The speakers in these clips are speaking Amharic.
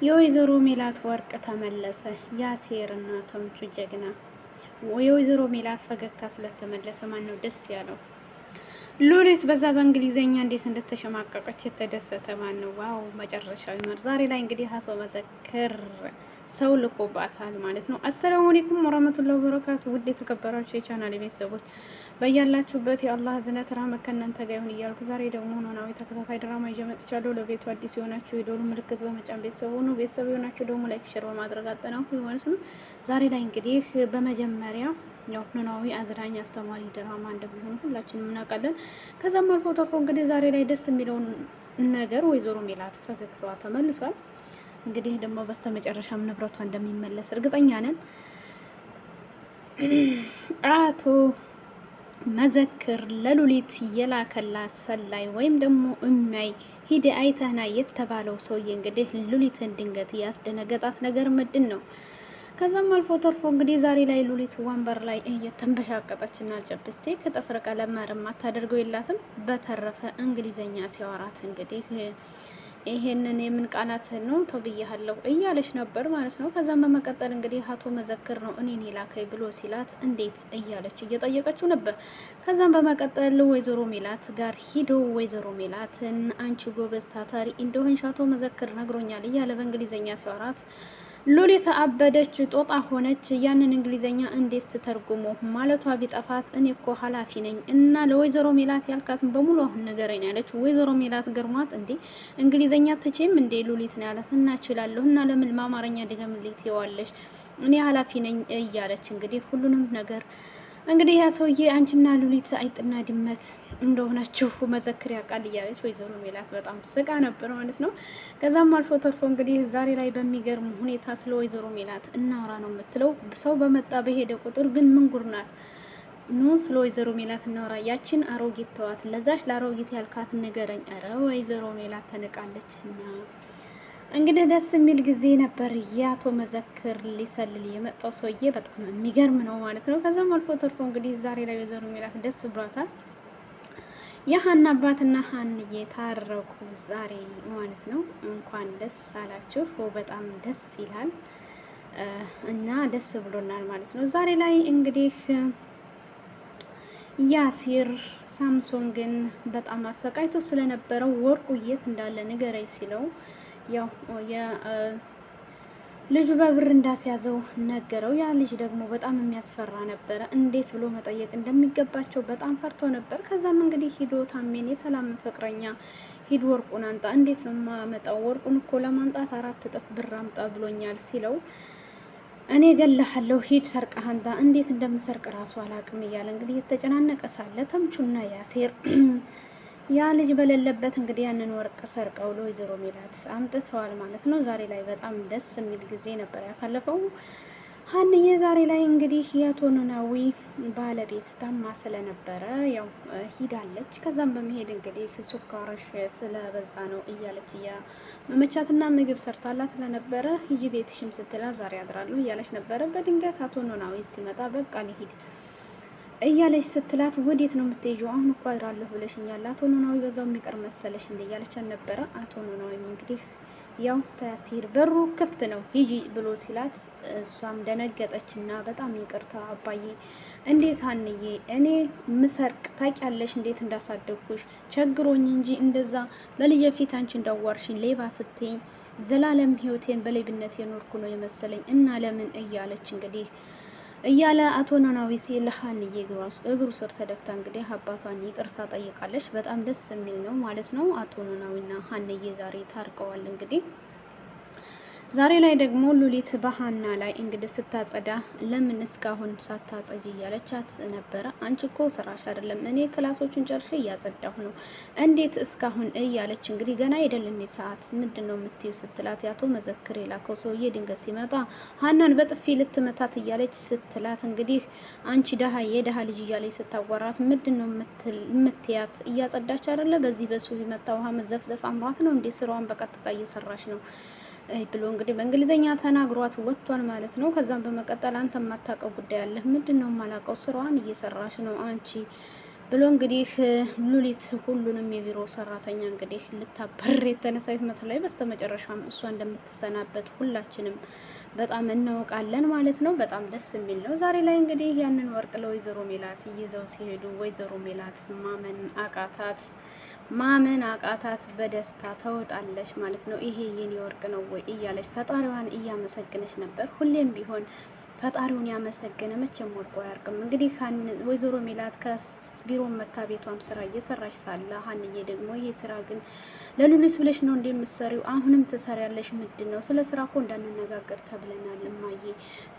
የወይዘሮ ሜላት ወርቅ ተመለሰ። ያሴርና ተምቹ ጀግና። የወይዘሮ ሜላት ፈገግታ ስለተመለሰ ማን ነው ደስ ያለው? ሉሊት በዛ በእንግሊዘኛ እንዴት እንደተሸማቀቀች የተደሰተ ማን ነው? ዋው መጨረሻው ይመር። ዛሬ ላይ እንግዲህ አቶ መዘክር ሰው ልኮባታል ማለት ነው። አሰላሙ አለይኩም ወራህመቱላሂ ወበረካቱ። ውድ የተከበራችሁ የቻናል ቤተሰቦች በያላችሁበት የአላህ ዝነት ረህመት ከእናንተ ጋር ይሁን እያልኩ ዛሬ ደግሞ ኖላዊ ተከታታይ ድራማ ይዤ መጥቻለሁ። ለቤቱ አዲስ የሆናችሁ የደወሉ ምልክት በመጫን ቤተሰብ ሁኑ። ቤተሰብ የሆናችሁ ደግሞ ላይክ፣ ሼር በማድረግ አጠናክሩ ማለት ነው። ዛሬ ላይ እንግዲህ በመጀመሪያ ያው ኖላዊ አዝናኝ አስተማሪ ድራማ እንደሚሆን ሁላችንም እናውቃለን። ከዛም አልፎ ተርፎ እንግዲህ ዛሬ ላይ ደስ የሚለውን ነገር ወይዘሮ ሜላት ፈገግታዋ ተመልሷል። እንግዲህ ደግሞ በስተመጨረሻም ንብረቷ እንደሚመለስ እርግጠኛ ነን። አቶ መዘክር ለሉሊት የላከላት ሰላይ ወይም ደግሞ እማይ ሂድ አይተህና የተባለው ሰውዬ እንግዲህ ሉሊትን ድንገት ያስደነገጣት ነገር ምንድን ነው? ከዛም አልፎ ተርፎ እንግዲህ ዛሬ ላይ ሉሊት ወንበር ላይ እየተንበሻቀጠችና ጨብስቴክ ጥፍር ቀለም አታደርገው የላትም። በተረፈ እንግሊዘኛ ሲያወራት እንግዲህ ይሄንን የምን ቃላት ነው ተብያለሁ እያለች ነበር ማለት ነው። ከዛም በመቀጠል እንግዲህ አቶ መዘክር ነው እኔን የላከኝ ብሎ ሲላት እንዴት እያለች እየጠየቀችው ነበር። ከዛም በመቀጠል ወይዘሮ ሜላት ጋር ሂዶ ወይዘሮ ሜላትን አንቺ ጎበዝ ታታሪ እንደሆንሽ አቶ መዘክር ነግሮኛል እያለ በእንግሊዘኛ ሲያወራት ሉሊት አበደች፣ ጦጣ ሆነች። ያንን እንግሊዘኛ እንዴት ስተርጉሞ ማለቷ ቢጠፋት እኔ እኮ ኃላፊ ነኝ እና ለወይዘሮ ሜላት ያልካትን በሙሉ አሁን ንገረኝ ያለች። ወይዘሮ ሜላት ገርሟት እንዴ እንግሊዘኛ ትቼም እንዴ ሉሊት ነው ያላት። እና እችላለሁ እና ለምን በአማርኛ ድገምልኝ ትይዋለሽ? እኔ ኃላፊ ነኝ እያለች እንግዲህ ሁሉንም ነገር እንግዲህ ያ ሰውዬ አንቺና ሉሊት አይጥና ድመት እንደሆናችሁ መዘክር ያውቃል እያለች ወይዘሮ ሜላት በጣም ስቃ ነበር ማለት ነው። ከዛም አልፎ ተርፎ እንግዲህ ዛሬ ላይ በሚገርም ሁኔታ ስለ ወይዘሮ ሜላት እናውራ ነው የምትለው። ሰው በመጣ በሄደ ቁጥር ግን ምን ጉር ናት? ኑ ስለ ወይዘሮ ሜላት እናውራ። ያችን አሮጊት ተዋት፣ ለዛች ለአሮጊት ያልካት ንገረኝ። ኧረ ወይዘሮ ሜላት ተንቃለች እና እንግዲህ ደስ የሚል ጊዜ ነበር። የአቶ መዘክር ሊሰልል የመጣው ሰውዬ በጣም የሚገርም ነው ማለት ነው። ከዛም አልፎ ተርፎ እንግዲህ ዛሬ ላይ ወይዘሮ ሜላት ደስ ብሏታል። የሀና አባትና ሀንዬ ታረቁ ዛሬ ማለት ነው። እንኳን ደስ አላችሁ። በጣም ደስ ይላል እና ደስ ብሎናል ማለት ነው። ዛሬ ላይ እንግዲህ ያሲር ሳምሶንግን በጣም አሰቃይቶ ስለነበረው ወርቁ የት እንዳለ ንገረኝ ሲለው ያው ልጁ በብር እንዳስያዘው ነገረው። ያ ልጅ ደግሞ በጣም የሚያስፈራ ነበረ። እንዴት ብሎ መጠየቅ እንደሚገባቸው በጣም ፈርቶ ነበር። ከዛም እንግዲህ ሂዶ ታሜን የሰላም ፍቅረኛ ሂድ ወርቁን አንጣ። እንዴት ነው የማመጣው? ወርቁን እኮ ለማንጣት 4 እጥፍ ብር አምጣ ብሎኛል ሲለው እኔ ገለሃለሁ ሂድ ሰርቀህ አንጣ። እንዴት እንደምሰርቅ ራሱ አላቅም እያለ እንግዲህ የተጨናነቀ ሳለ ተምቹና ያሴር ያ ልጅ በሌለበት እንግዲህ ያንን ወርቅ ሰርቀው ለወይዘሮ ሜላት አምጥተዋል ማለት ነው። ዛሬ ላይ በጣም ደስ የሚል ጊዜ ነበር ያሳለፈው። ሀንዬ ዛሬ ላይ እንግዲህ የአቶ ኖላዊ ባለቤት ታማ ስለነበረ ያው ሂዳለች። ከዛም በመሄድ እንግዲህ ሱካርሽ ስለበዛ ነው እያለች መመቻትና ምግብ ሰርታላት ስለነበረ ሂጂ ቤትሽም ስትላ ዛሬ አድራለሁ እያለች ነበረ። በድንገት አቶ ኖላዊ ሲመጣ በቃ ልሂድ እያለች ስትላት ወዴት ነው የምትሄጂው? አሁን እኮ አድራለሁ ብለሽኛል። አቶ ኖላዊ በዛው የሚቀር መሰለሽ እንደ እያለች ነበረ። አቶ ኖላዊም እንግዲህ ያው ተያትሄድ በሩ ክፍት ነው ሂጂ ብሎ ሲላት እሷም ደነገጠችና በጣም ይቅርታ አባዬ፣ እንዴት ሀንዬ፣ እኔ ምሰርቅ ታውቂያለሽ እንዴት እንዳሳደግኩሽ ቸግሮኝ እንጂ እንደዛ በልጄ ፊት አንቺ እንዳዋርሽኝ ሌባ ስትይኝ ዘላለም ህይወቴን በሌብነት የኖርኩ ነው የመሰለኝ እና ለምን እያለች እንግዲህ እያለ አቶ ኖላዊ ሲል ሀንዬ እግሩ ስር ተደፍታ እንግዲህ አባቷን ይቅርታ ጠይቃለች። በጣም ደስ የሚል ነው ማለት ነው። አቶ ኖላዊና ሀንዬ ዛሬ ታርቀዋል። እንግዲህ ዛሬ ላይ ደግሞ ሉሊት በሀና ላይ እንግዲህ ስታጸዳ ለምን እስካሁን ሳታጸጂ እያለቻት ነበረ። አንቺ እኮ ስራሽ አይደለም፣ እኔ ክላሶቹን ጨርሼ እያጸዳሁ ነው፣ እንዴት እስካሁን እያለች እንግዲህ ገና አይደለም ሰዓት ምንድን ነው የምትዩ ስትላት ያቶ መዘክር የላከው ሰውዬ ድንገት ሲመጣ ሀናን በጥፊ ልትመታት እያለች ስትላት እንግዲህ አንቺ ደሃ የደሃ ልጅ እያለች ስታዋራት ምንድን ነው የምትያት? እያጸዳች አይደለ? በዚህ በሱ ቢመጣ ውሃ መዘፍዘፍ አምሯት ነው እንዴ? ስራዋን በቀጥታ እየሰራች ነው ብሎ እንግዲህ በእንግሊዘኛ ተናግሯት ወጥቷል ማለት ነው። ከዛም በመቀጠል አንተ የማታውቀው ጉዳይ አለ። ምንድን ነው የማላውቀው? ስራዋን እየሰራሽ ነው አንቺ ብሎ እንግዲህ ሉሊት ሁሉንም የቢሮ ሰራተኛ እንግዲህ ልታባረር የተነሳች ላይ በስተመጨረሻም እሷ እንደምትሰናበት ሁላችንም በጣም እናውቃለን ማለት ነው። በጣም ደስ የሚል ነው። ዛሬ ላይ እንግዲህ ያንን ወርቅ ለወይዘሮ ሜላት ይዘው ሲሄዱ ወይዘሮ ሜላት ማመን አቃታት። በደስታ ተውጣለች ማለት ነው። ይሄ የኔ ወርቅ ነው ወይ እያለች ፈጣሪዋን እያመሰገነች ነበር። ሁሌም ቢሆን ፈጣሪውን ያመሰገነ መቼም ወድቆ አያርቅም። እንግዲህ ወይዘሮ ሜላት ከቢሮ መታ ቤቷም ስራ እየሰራች ሳለ ሀንዬ ደግሞ ይሄ ስራ ግን ለሉሊት ብለሽ ነው እንደምትሰሪው? አሁንም ትሰሪያለሽ? ምንድን ነው? ስለ ስራ እኮ እንዳንነጋገር ተብለናል እማዬ።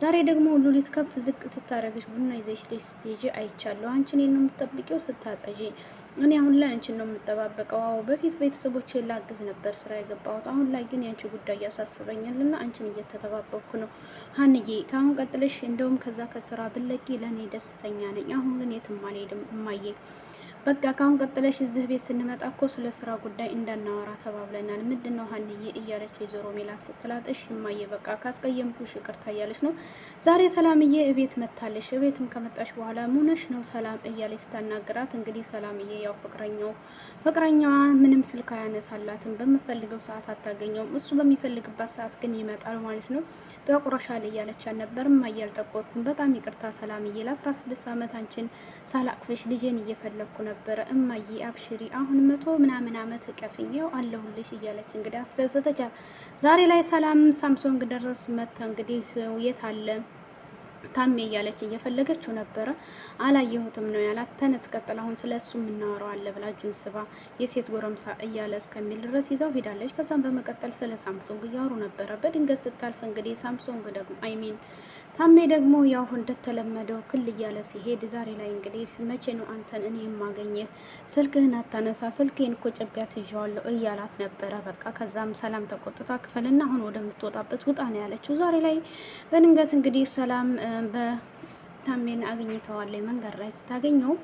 ዛሬ ደግሞ ሉሊት ከፍ ዝቅ ስታደርግሽ ቡና ይዘሽ ስትሄጂ አይቻለሁ። አንቺ እኔን ነው የምትጠብቂው ስታጸጂ? እኔ አሁን ላይ አንቺን ነው የምጠባበቀው። አዎ በፊት ቤተሰቦቼ ላግዝ ነበር ስራ የገባሁት። አሁን ላይ ግን የአንቺ ጉዳይ ያሳስበኛልና አንቺን እየተጠባበቅኩ ነው ሀንዬ። ከአሁን ቀጥለሽ እንደውም ከዛ ከስራ ብለቂ ለእኔ ደስተኛ ነኝ። አሁን ግን የትም አልሄድም እማዬ። በቃ ካሁን ቀጥለሽ እዚህ ቤት ስንመጣ እኮ ስለ ስራ ጉዳይ እንዳናወራ ተባብለናል። ምንድን ነው ሀንዬ እያለች ወይዘሮ ሜላት ስትላት፣ እሺ እማዬ በቃ ካስቀየምኩሽ ይቅርታ እያለች ነው። ዛሬ ሰላምዬ እቤት መታለሽ። እቤትም ከመጣሽ በኋላ ሙነሽ ነው ሰላም እያለች ስታናግራት፣ እንግዲህ ሰላምዬ ያው ፍቅረኛዋ ምንም ስልክ አያነሳላትም። በምፈልገው ሰዓት አታገኘውም። እሱ በሚፈልግባት ሰዓት ግን ይመጣል ማለት ነው። ጠቁረሻል እያለች አልነበር? እማዬ አልጠቆርኩም። በጣም ይቅርታ ሰላምዬ፣ ለ16 ዓመት አንቺን ሳላቅፍሽ ልጄን እየፈለግኩ ነበረ። እማዬ አብሽሪ፣ አሁን 100 ምናምን ዓመት እቀፍኝ አለሁልሽ እያለች እንግዲህ አስደሰተቻት። ዛሬ ላይ ሰላም ሳምሶንግ ድረስ መታ እንግዲህ የት አለ ታሜ እያለች እየፈለገችው ነበረ። አላየሁትም ነው ያላት። ተነስ ቀጥል፣ አሁን ስለ እሱ የምናወራው አለ ብላ እጁን ስባ የሴት ጎረምሳ እያለ እስከሚል ድረስ ይዛው ሄዳለች። ከዛም በመቀጠል ስለ ሳምሶንግ እያወሩ ነበረ። በድንገት ስታልፍ እንግዲህ ሳምሶንግ ደግሞ ታሜ ደግሞ ያው እንደተለመደው ክል እያለ ሲሄድ ዛሬ ላይ እንግዲህ መቼ ነው አንተን እኔ የማገኘህ? ስልክህን አታነሳ፣ ስልኬን እኮ ጨቢያ ስይዤዋለሁ እያላት ነበረ። በቃ ከዛም ሰላም ተቆጥታ ክፈልና አሁን ወደምትወጣበት ውጣ ነው ያለችው። ዛሬ ላይ በድንገት እንግዲህ ሰላም በታሜን አግኝተዋለች። መንገድ ላይ ስታገኘው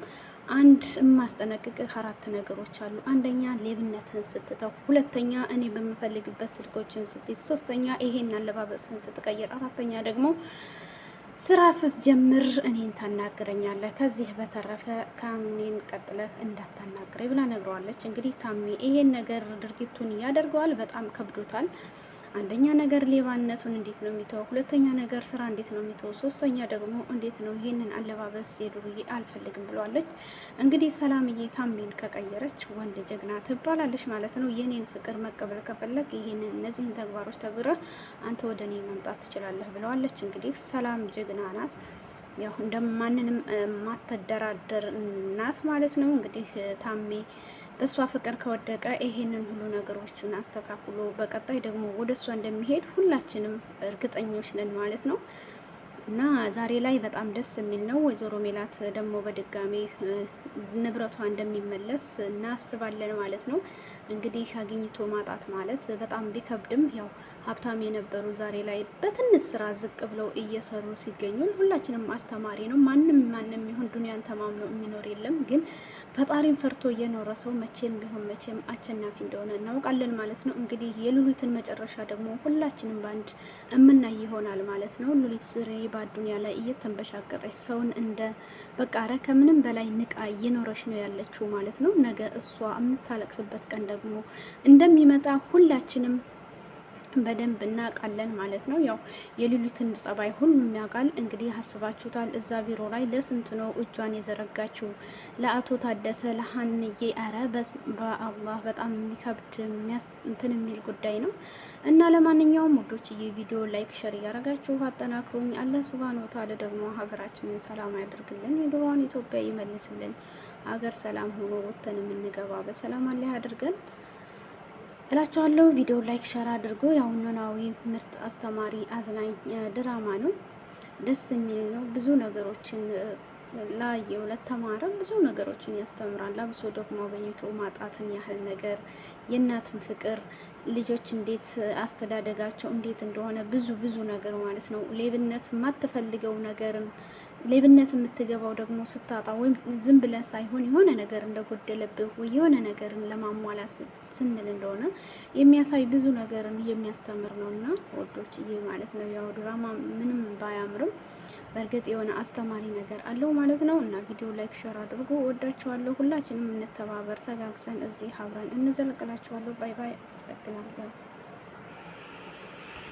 አንድ የማስጠነቅቅህ 4 ነገሮች አሉ። አንደኛ ሌብነትን ስትተው፣ ሁለተኛ እኔ በምፈልግበት ስልኮችን ስትይዝ፣ ሶስተኛ ይሄን አለባበስህን ስትቀይር፣ አራተኛ ደግሞ ስራ ስትጀምር እኔን ታናግረኛለህ። ከዚህ በተረፈ ከኔን ቀጥለህ እንዳታናግረኝ ብላ ነግረዋለች። እንግዲህ ታሜ ይሄን ነገር ድርጊቱን ያደርገዋል። በጣም ከብዶታል። አንደኛ ነገር ሌባነቱን እንዴት ነው የሚተው? ሁለተኛ ነገር ስራ እንዴት ነው የሚተው? ሶስተኛ ደግሞ እንዴት ነው ይሄንን አለባበስ የዱርዬ አልፈልግም ብለዋለች። እንግዲህ ሰላምዬ ታሜን ከቀየረች ወንድ ጀግና ትባላለች ማለት ነው። የኔን ፍቅር መቀበል ከፈለግ ይሄንን እነዚህን ተግባሮች ተግብረህ አንተ ወደ እኔ መምጣት ትችላለህ ብለዋለች። እንግዲህ ሰላም ጀግና ናት። ያው እንደማንንም ማተደራደር ናት ማለት ነው። እንግዲህ ታሜ በእሷ ፍቅር ከወደቀ ይሄንን ሁሉ ነገሮችን አስተካክሎ በቀጣይ ደግሞ ወደ እሷ እንደሚሄድ ሁላችንም እርግጠኞች ነን ማለት ነው። እና ዛሬ ላይ በጣም ደስ የሚል ነው። ወይዘሮ ሜላት ደግሞ በድጋሚ ንብረቷ እንደሚመለስ እናስባለን ማለት ነው። እንግዲህ አግኝቶ ማጣት ማለት በጣም ቢከብድም ያው ሀብታም የነበሩ ዛሬ ላይ በትንሽ ስራ ዝቅ ብለው እየሰሩ ሲገኙ ሁላችንም አስተማሪ ነው። ማንም ይሁን ዱንያን ተማምኖ የሚኖር የለም። ግን ፈጣሪን ፈርቶ እየኖረ ሰው መቼም ቢሆን መቼም አሸናፊ እንደሆነ እናውቃለን ማለት ነው። እንግዲህ የሉሊትን መጨረሻ ደግሞ ሁላችንም በአንድ እምናይ ይሆናል ማለት ነው። ሉሊት ዝሬ በአዱንያ ላይ እየተንበሻቀጠች ሰውን እንደ በቃረ ከምንም በላይ ንቃ እየኖረች ነው ያለችው ማለት ነው። ነገ እሷ የምታለቅስበት ቀን ደግሞ እንደሚመጣ ሁላችንም በደንብ እናውቃለን ማለት ነው። ያው የሉሊትን ጸባይ ሁሉም ያውቃል። እንግዲህ አስባችሁታል። እዛ ቢሮ ላይ ለስንት ነው እጇን የዘረጋችው? ለአቶ ታደሰ፣ ለሀንዬ። ኧረ በአላህ በጣም የሚከብድ እንትን የሚል ጉዳይ ነው። እና ለማንኛውም ውዶችዬ ቪዲዮ ላይክ፣ ሸር እያደረጋችሁ አጠናክሩኝ። አላህ ሱብሃነሁ ወተዓላ ደግሞ ሀገራችንን ሰላም ያደርግልን፣ የድሮዋን ኢትዮጵያ ይመልስልን። ሀገር ሰላም ሆኖ ወጥተን የምንገባ በሰላም አላህ ያድርገን እላችኋለሁ። ቪዲዮ ላይክ ሸር አድርጎ ያው ኖላዊ ምርጥ አስተማሪ አዝናኝ ድራማ ነው። ደስ የሚል ነው። ብዙ ነገሮችን ላየው ለተማረ ብዙ ነገሮችን ያስተምራል። አብሶ ደግሞ አገኝቶ ማጣትን ያህል ነገር፣ የእናትን ፍቅር፣ ልጆች እንዴት አስተዳደጋቸው እንዴት እንደሆነ ብዙ ነገር ማለት ነው። ሌብነት የማትፈልገው ነገርን ሌብነት የምትገባው ደግሞ ስታጣ ወይም ዝም ብለን ሳይሆን የሆነ ነገር እንደጎደለብህ ወይ የሆነ ነገርን ለማሟላት ስንል እንደሆነ የሚያሳይ ብዙ ነገርን የሚያስተምር ነውና ወዶችዬ ማለት ነው። ያው ድራማ ምንም ባያምርም በእርግጥ የሆነ አስተማሪ ነገር አለው ማለት ነው። እና ቪዲዮ ላይክ ሸር አድርጎ ወዳችኋለሁ። ሁላችንም እንተባበር፣ ተጋግዘን እዚህ አብረን እንዘልቅላችኋለሁ። ባይ ባይ። አመሰግናለሁ።